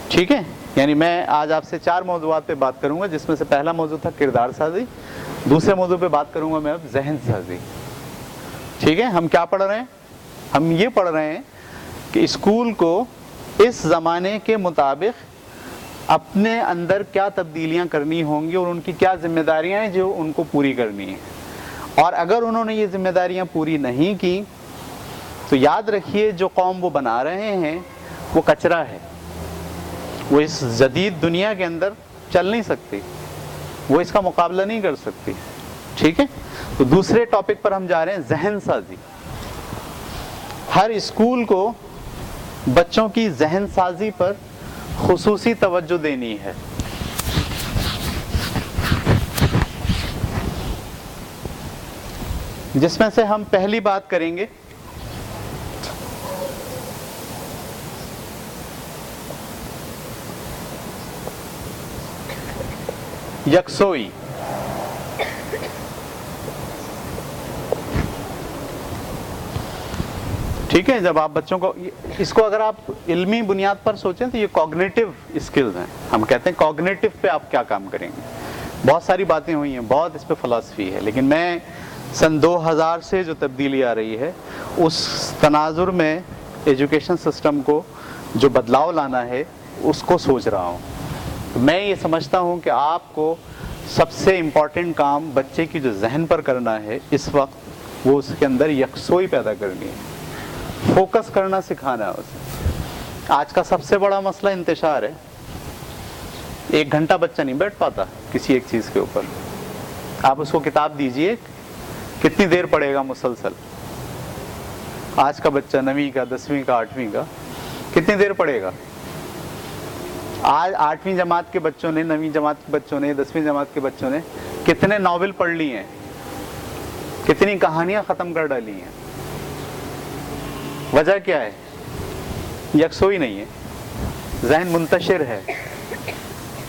ٹھیک ہے. یعنی میں آج آپ سے 4 موضوعات پہ بات کروں گا، جس میں سے پہلا موضوع تھا کردار سازی، دوسرے موضوع پہ بات کروں گا میں اب ذہن سازی. ٹھیک ہے. ہم کیا پڑھ رہے ہیں؟ ہم یہ پڑھ رہے ہیں کہ اسکول کو اس زمانے کے مطابق اپنے اندر کیا تبدیلیاں کرنی ہوں گی اور ان کی کیا ذمہ داریاں ہیں جو ان کو پوری کرنی ہیں. اور اگر انہوں نے یہ ذمہ داریاں پوری نہیں کی تو یاد رکھیے جو قوم وہ بنا رہے ہیں وہ کچرا ہے، وہ اس جدید دنیا کے اندر چل نہیں سکتی، وہ اس کا مقابلہ نہیں کر سکتی. ٹھیک ہے. تو دوسرے ٹاپک پر ہم جا رہے ہیں ذہن سازی. ہر اسکول کو بچوں کی ذہن سازی پر خصوصی توجہ دینی ہے. جس میں سے ہم پہلی بات کریں گے یکسوئی. ٹھیک ہے. جب آپ بچوں کو اس کو اگر آپ علمی بنیاد پر سوچیں تو یہ کوگنیٹو اسکلز ہیں. ہم کہتے ہیں کوگنیٹو پہ آپ کیا کام کریں گے. بہت ساری باتیں ہوئی ہیں، بہت اس پہ فلسفی ہے، لیکن میں سن 2000 سے جو تبدیلی آ رہی ہے اس تناظر میں ایجوکیشن سسٹم کو جو بدلاؤ لانا ہے اس کو سوچ رہا ہوں. میں یہ سمجھتا ہوں کہ آپ کو سب سے امپورٹنٹ کام بچے کی جو ذہن پر کرنا ہے اس وقت، وہ اس کے اندر یکسوئی پیدا کرنی ہے، فوکس کرنا سکھانا ہے اسے. آج کا سب سے بڑا مسئلہ انتشار ہے. 1 گھنٹہ بچہ نہیں بیٹھ پاتا کسی ایک چیز کے اوپر. آپ اس کو کتاب دیجئے، کتنی دیر پڑھے گا مسلسل؟ آج کا بچہ 9ویں کا، 10ویں کا، 8ویں کا کتنی دیر پڑھے گا؟ آج 8ویں جماعت کے بچوں نے، 9ویں جماعت کے بچوں نے، 10ویں جماعت کے بچوں نے کتنے ناول پڑھ لی ہیں، کتنی کہانیاں ختم کر ڈالی ہیں. وجہ کیا ہے؟ یکسوئی نہیں ہے. ذہن منتشر ہے،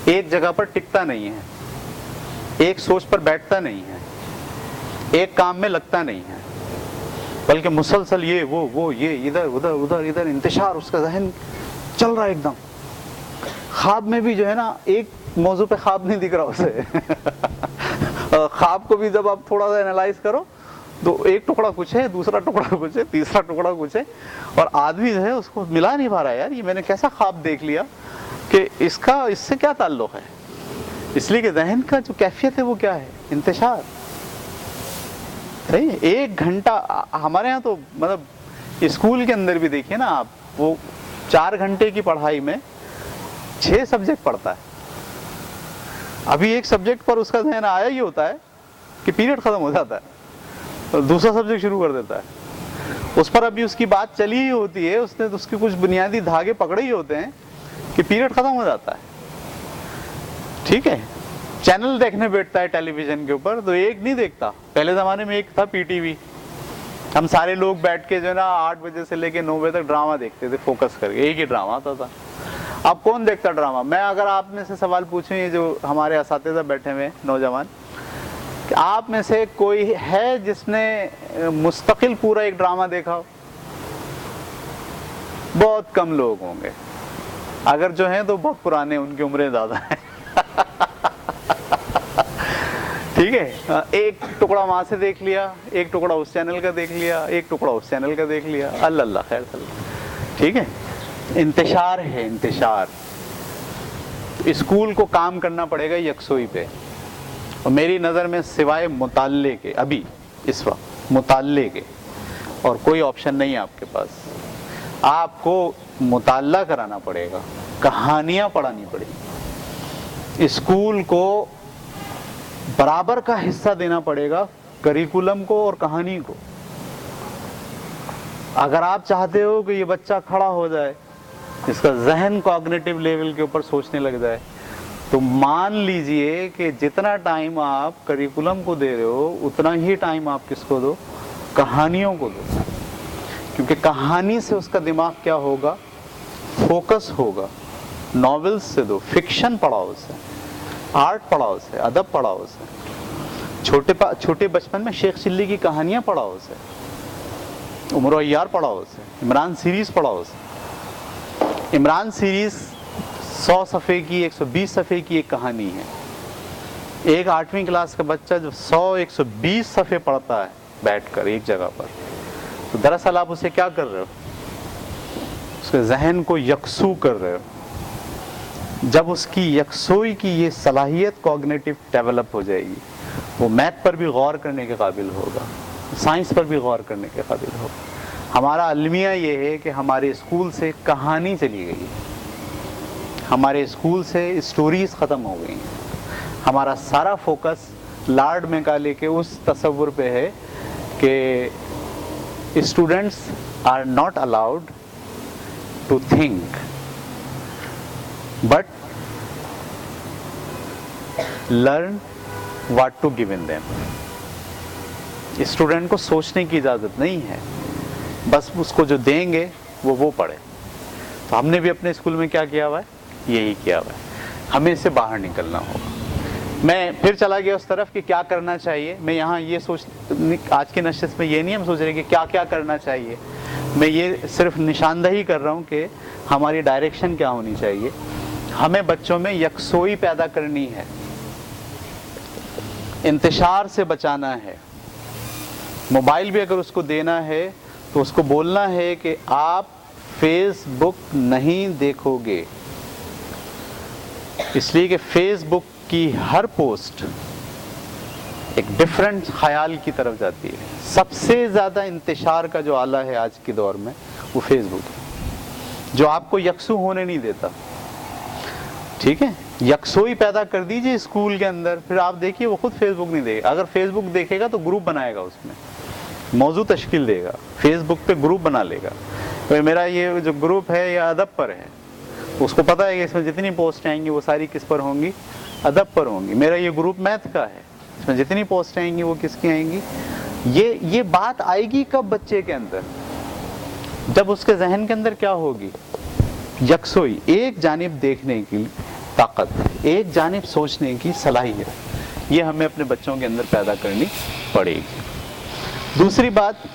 ایک جگہ پر ٹکتا نہیں ہے، ایک سوچ پر بیٹھتا نہیں ہے، ایک کام میں لگتا نہیں ہے، بلکہ مسلسل یہ وہ یہ ادھر ادھر ادھر ادھر انتشار. اس کا ذہن چل رہا ہے ایک دم. خواب میں بھی جو ہے نا ایک موضوع پہ خواب نہیں دکھ رہا اسے. خواب کو بھی جب آپ تھوڑا سا انالائز کرو تو ایک ٹکڑا کچھ ہے، دوسرا ٹکڑا کچھ ہے، تیسرا ٹکڑا کچھ ہے، اور آدمی جو ہے اس کو ملا نہیں پا رہا ہے. یار یہ میں نے کیسا خواب دیکھ لیا کہ اس سے کیا تعلق ہے؟ اس لیے کہ ذہن کا جو کیفیت ہے وہ کیا ہے؟ انتشار. صحیح. 1 گھنٹہ ہمارے ہاں تو مطلب اسکول کے اندر بھی دیکھیے نا آپ، وہ 4 گھنٹے کی پڑھائی میں 6 سبجیکٹ پڑھتا ہے. ابھی ایک سبجیکٹ پر اس کا ذہن آیا ہی ہوتا ہے کہ پیریڈ ختم ہو جاتا ہے اور دوسرا سبجیکٹ شروع کر دیتا ہے. اس پر ابھی اس کی بات چلی ہی ہوتی ہے، اس نے اس کے کچھ بنیادی دھاگے پکڑے ہی ہوتے ہیں کہ پیریڈ ختم ہو جاتا ہے. ٹھیک ہے. چینل دیکھنے بیٹھتا ہے ٹیلی ویژن کے اوپر تو ایک نہیں دیکھتا. پہلے زمانے میں ایک تھا پی ٹی وی، ہم سارے لوگ بیٹھ کے جو ہے نا 8 بجے سے لے کے 9 بجے تک ڈرامہ دیکھتے تھے فوکس کر کے. ایک ہی ڈرامہ آتا تھا. اب کون دیکھتا ڈرامہ؟ میں اگر آپ میں سے سوال پوچھیں، یہ جو ہمارے اساتذہ بیٹھے ہوئے نوجوان، کہ آپ میں سے کوئی ہے جس نے مستقل پورا ایک ڈرامہ دیکھا ہو؟ بہت کم لوگ ہوں گے. اگر جو ہیں تو بہت پرانے، ان کی عمریں زیادہ ہیں. ٹھیک ہے. ایک ٹکڑا وہاں سے دیکھ لیا، ایک ٹکڑا اس چینل کا دیکھ لیا، ایک ٹکڑا اس چینل کا دیکھ لیا. اللہ خیر صلی اللہ. ٹھیک ہے. انتشار ہے، انتشار. اسکول کو کام کرنا پڑے گا یکسوئی پہ. اور میری نظر میں سوائے مطالعے کے، ابھی اس وقت مطالعے کے اور کوئی آپشن نہیں ہے آپ کے پاس. آپ کو مطالعہ کرانا پڑے گا، کہانیاں پڑھانی پڑے گی. اسکول کو برابر کا حصہ دینا پڑے گا کریکولم کو اور کہانی کو. اگر آپ چاہتے ہو کہ یہ بچہ کھڑا ہو جائے، اس کا ذہن کوگنیٹو لیول کے اوپر سوچنے لگ جائے، تو مان لیجئے کہ جتنا ٹائم آپ کریکولم کو دے رہے ہو اتنا ہی ٹائم آپ کس کو دو؟ کہانیوں کو دو. کیونکہ کہانی سے اس کا دماغ کیا ہوگا؟ فوکس ہوگا. ناولز سے دو، فکشن پڑھاؤ اسے، آرٹ پڑھاؤ اسے، ادب پڑھاؤ اسے. چھوٹے بچپن میں شیخ چلی کی کہانیاں پڑھاؤ اسے، عمر و عیار پڑھاؤ اسے، عمران سیریز پڑھاؤ اسے. عمران سیریز 100 صفحے کی 120 صفحے کی ایک کہانی ہے. ایک 8ویں کلاس کا بچہ جب 100-120 صفحے پڑھتا ہے بیٹھ کر ایک جگہ پر, تو دراصل آپ اسے کیا کر رہے ہو؟ اس کے ذہن کو یکسو کر رہے ہو. جب اس کی یکسوئی کی یہ صلاحیت کوگنیٹو ڈیولپ ہو جائے گی, وہ میتھ پر بھی غور کرنے کے قابل ہوگا, سائنس پر بھی غور کرنے کے قابل ہوگا. ہمارا المیہ یہ ہے کہ ہمارے اسکول سے کہانی چلی گئی, ہمارے اسکول سے اسٹوریز ختم ہو گئی. ہمارا سارا فوکس لارڈ میکالے کے اس تصور پہ ہے کہ students are not allowed to think but learn what to give in them. Student کو سوچنے کی اجازت نہیں ہے, بس اس کو جو دیں گے وہ پڑھے. تو ہم نے بھی اپنے اسکول میں کیا کیا ہوا ہے؟ یہی کیا ہوا ہے. ہمیں اس سے باہر نکلنا ہوگا. میں پھر چلا گیا اس طرف کہ کیا کرنا چاہیے. میں یہاں یہ آج کی نشست میں یہ نہیں ہم سوچ رہے کہ کیا کیا کرنا چاہیے, میں یہ صرف نشاندہی کر رہا ہوں کہ ہماری ڈائریکشن کیا ہونی چاہیے. ہمیں بچوں میں یکسوئی پیدا کرنی ہے, انتشار سے بچانا ہے. موبائل بھی اگر اس کو دینا ہے تو اس کو بولنا ہے کہ آپ فیس بک نہیں دیکھو گے, اس لیے کہ فیس بک کی ہر پوسٹ ایک ڈیفرنٹ خیال کی طرف جاتی ہے. سب سے زیادہ انتشار کا جو آلہ ہے آج کے دور میں وہ فیس بک ہے, جو آپ کو یکسو ہونے نہیں دیتا. ٹھیک ہے, یکسوئی پیدا کر دیجئے اسکول کے اندر, پھر آپ دیکھیے وہ خود فیس بک نہیں دے گا. اگر فیس بک دیکھے گا تو گروپ بنائے گا, اس میں موضوع تشکیل دے گا, فیس بک پہ گروپ بنا لے گا. میرا یہ جو گروپ ہے یہ ادب پر ہے, اس کو پتا ہے کہ اس میں جتنی پوسٹ آئیں گی وہ ساری کس پر ہوں گی؟ ادب پر ہوں گی. میرا یہ گروپ میتھ کا ہے, اس میں جتنی پوسٹ آئیں گی وہ کس کی آئیں گی؟ یہ بات آئے گی کب بچے کے اندر؟ جب اس کے ذہن کے اندر کیا ہوگی؟ یکسوئی, ایک جانب دیکھنے کی طاقت, ایک جانب سوچنے کی صلاحیت, یہ ہمیں اپنے بچوں کے اندر پیدا کرنی پڑے گی. دوسری بات,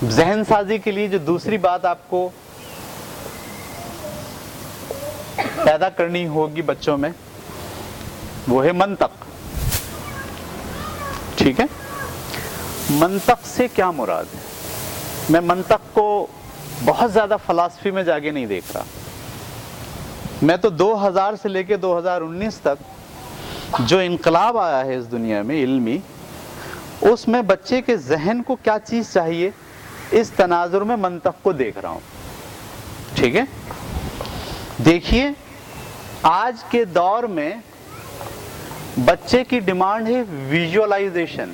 ذہن سازی کے لیے جو دوسری بات آپ کو پیدا کرنی ہوگی بچوں میں, وہ ہے منطق. ٹھیک ہے, منطق سے کیا مراد ہے؟ میں منطق کو بہت زیادہ فلسفی میں جا کے نہیں دیکھ رہا. میں تو 2000 سے لے کے 2019 تک جو انقلاب آیا ہے اس دنیا میں علمی, اس میں بچے کے ذہن کو کیا چیز چاہیے, اس تناظر میں منطق کو دیکھ رہا ہوں. ٹھیک ہے, دیکھیے آج کے دور میں بچے کی ڈیمانڈ ہے ویژولائزیشن,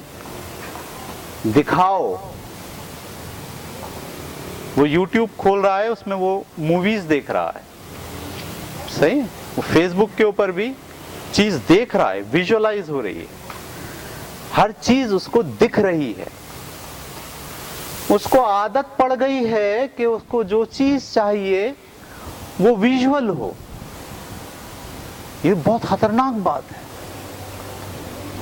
دکھاؤ. وہ یوٹیوب کھول رہا ہے, اس میں وہ موویز دیکھ رہا ہے, صحیح, وہ فیس بک کے اوپر بھی چیز دیکھ رہا ہے, ویژولائز ہو رہی ہے, ہر چیز اس کو دکھ رہی ہے. اس کو عادت پڑ گئی ہے کہ اس کو جو چیز چاہیے وہ ویژول ہو. یہ بہت خطرناک بات ہے.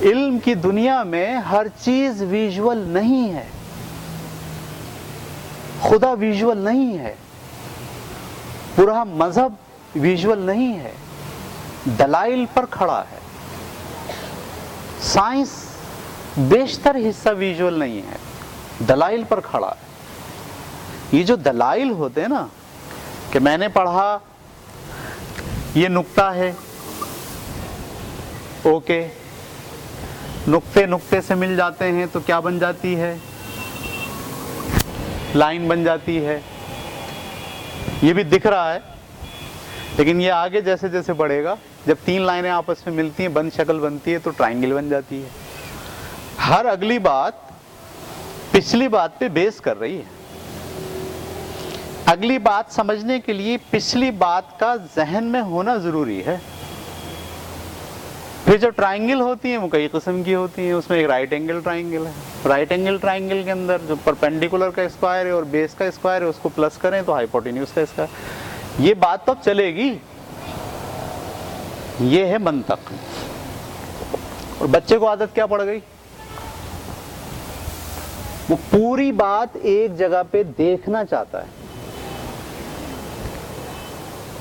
علم کی دنیا میں ہر چیز ویژول نہیں ہے, خدا ویژول نہیں ہے, پورا مذہب ویژول نہیں ہے, دلائل پر کھڑا ہے. سائنس بیشتر حصہ ویژول نہیں ہے, دلائل پر کھڑا ہے. یہ جو دلائل ہوتے ہیں نا, کہ میں نے پڑھا یہ نقطہ ہے, اوکے, نقطے نقطے سے مل جاتے ہیں تو کیا بن جاتی ہے؟ لائن بن جاتی ہے. یہ بھی دکھ رہا ہے, لیکن یہ آگے جیسے جیسے بڑھے گا, جب 3 لائنیں آپس میں ملتی ہیں, بند شکل بنتی ہے, تو ٹرائنگل بن جاتی ہے. ہر اگلی بات پچھلی بات پہ بیس کر رہی ہے. اگلی بات سمجھنے کے لیے پچھلی بات کا ذہن میں ہونا ضروری ہے. پھر جو ٹرائنگل ہوتی ہیں وہ کئی قسم کی ہوتی ہیں. اس میں ایک رائٹ اینگل ٹرائنگل ہے. رائٹ اینگل ٹرائنگل کے اندر جو پرپینڈیکولر کا اسکوائر ہے اور بیس کا اسکوائر ہے, اس کو پلس کریں تو ہائپوٹینیوس کا اسکوائر. یہ بات تو چلے گی. یہ ہے منطق. اور بچے کو عادت کیا پڑ گئی؟ وہ پوری بات ایک جگہ پہ دیکھنا چاہتا ہے.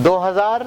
2000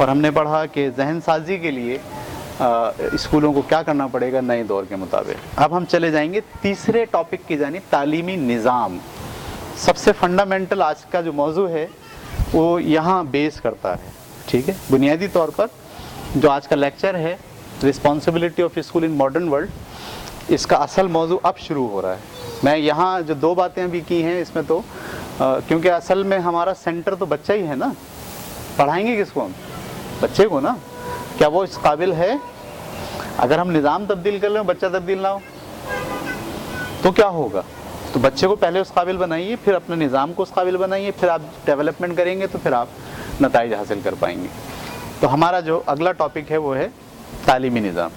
اور ہم نے پڑھا کہ ذہن سازی کے لیے اسکولوں کو کیا کرنا پڑے گا نئے دور کے مطابق. اب ہم چلے جائیں گے تیسرے ٹاپک کی جانب, تعلیمی نظام. سب سے فنڈامنٹل آج کا جو موضوع ہے وہ یہاں بیس کرتا ہے, ٹھیک ہے. بنیادی طور پر جو آج کا لیکچر ہے responsibility of school in modern world, اس کا اصل موضوع اب شروع ہو رہا ہے. میں یہاں جو 2 باتیں ابھی کی ہیں اس میں تو کیونکہ اصل میں ہمارا سینٹر تو بچہ ہی ہے نا, پڑھائیں گے کس کو ہم؟ بچے کو نا. کیا وہ اس قابل ہے؟ اگر ہم نظام تبدیل کر لیں بچہ تبدیل نہ ہو تو کیا ہوگا؟ تو بچے کو پہلے اس قابل بنائیے, پھر اپنے نظام کو اس قابل بنائیے, پھر آپ ڈیولپمنٹ کریں گے تو پھر آپ نتائج حاصل کر پائیں گے. تو ہمارا جو اگلا ٹاپک ہے وہ ہے تعلیمی نظام.